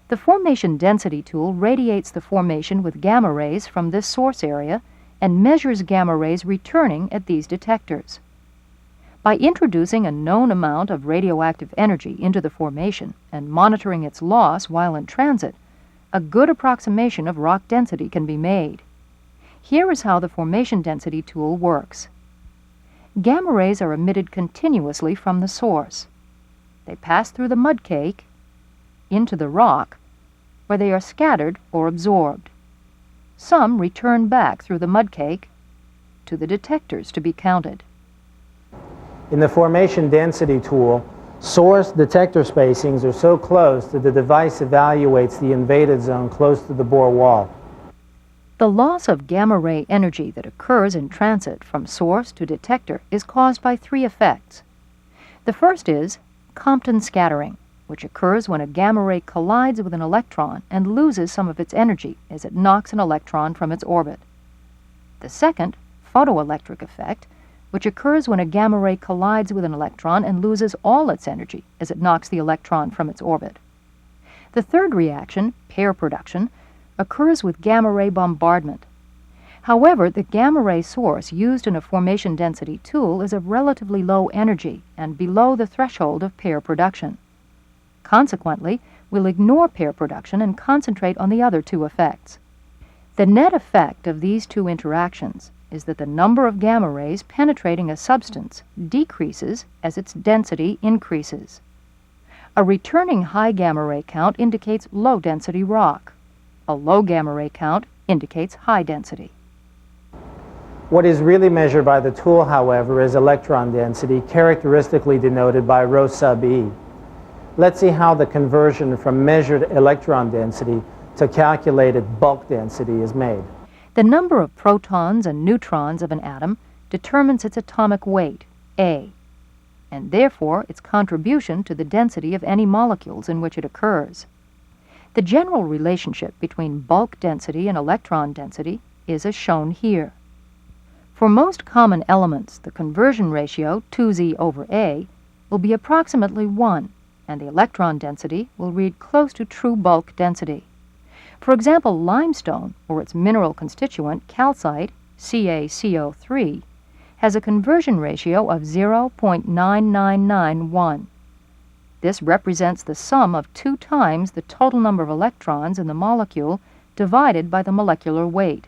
The formation density tool radiates the formation with gamma rays from this source area and measures gamma rays returning at these detectors. By introducing a known amount of radioactive energy into the formation and monitoring its loss while in transit, a good approximation of rock density can be made. Here is how the formation density tool works. Gamma rays are emitted continuously from the source. They pass through the mud cake into the rock, where they are scattered or absorbed. Some return back through the mud cake to the detectors to be counted. In the formation density tool, source detector spacings are so close that the device evaluates the invaded zone close to the bore wall. The loss of gamma ray energy that occurs in transit from source to detector is caused by three effects. The first is Compton scattering, which occurs when a gamma ray collides with an electron and loses some of its energy as it knocks an electron from its orbit. The second, photoelectric effect, which occurs when a gamma ray collides with an electron and loses all its energy as it knocks the electron from its orbit. The third reaction, pair production, occurs with gamma ray bombardment. However, the gamma ray source used in a formation density tool is of relatively low energy and below the threshold of pair production. Consequently, we'll ignore pair production and concentrate on the other two effects. The net effect of these two interactions is that the number of gamma rays penetrating a substance decreases as its density increases. A returning high gamma ray count indicates low density rock. A low gamma ray count indicates high density. What is really measured by the tool, however, is electron density, characteristically denoted by rho sub E. Let's see how the conversion from measured electron density to calculated bulk density is made. The number of protons and neutrons of an atom determines its atomic weight, A, and therefore its contribution to the density of any molecules in which it occurs. The general relationship between bulk density and electron density is as shown here. For most common elements, the conversion ratio, 2Z over A, will be approximately 1, and the electron density will read close to true bulk density. For example, limestone, or its mineral constituent, calcite, CaCO3, has a conversion ratio of 0.9991. This represents the sum of 2 times the total number of electrons in the molecule divided by the molecular weight.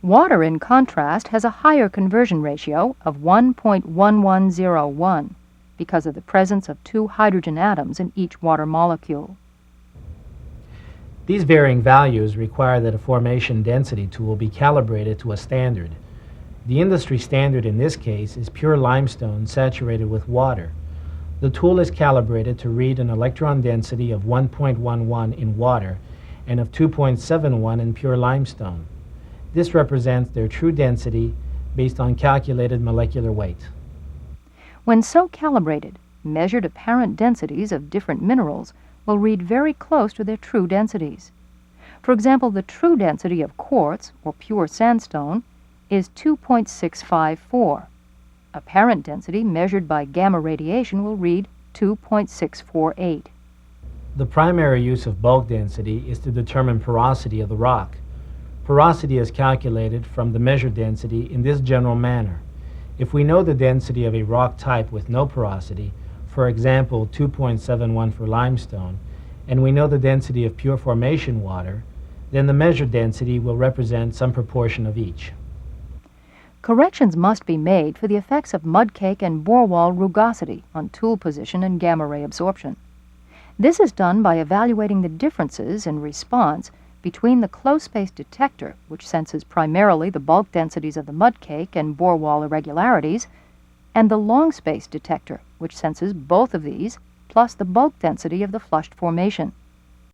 Water, in contrast, has a higher conversion ratio of 1.1101 because of the presence of 2 hydrogen atoms in each water molecule. These varying values require that a formation density tool be calibrated to a standard. The industry standard in this case is pure limestone saturated with water. The tool is calibrated to read an electron density of 1.11 in water and of 2.71 in pure limestone. This represents their true density based on calculated molecular weight. When so calibrated, measured apparent densities of different minerals will read very close to their true densities. For example, the true density of quartz, or pure sandstone, is 2.654. Apparent density measured by gamma radiation will read 2.648. The primary use of bulk density is to determine porosity of the rock. Porosity is calculated from the measured density in this general manner. If we know the density of a rock type with no porosity, for example 2.71 for limestone, and we know the density of pure formation water, then the measured density will represent some proportion of each. Corrections must be made for the effects of mud cake and bore wall rugosity on tool position and gamma ray absorption. This is done by evaluating the differences in response between the close-space detector, which senses primarily the bulk densities of the mud cake and bore wall irregularities, and the long-space detector, which senses both of these, plus the bulk density of the flushed formation.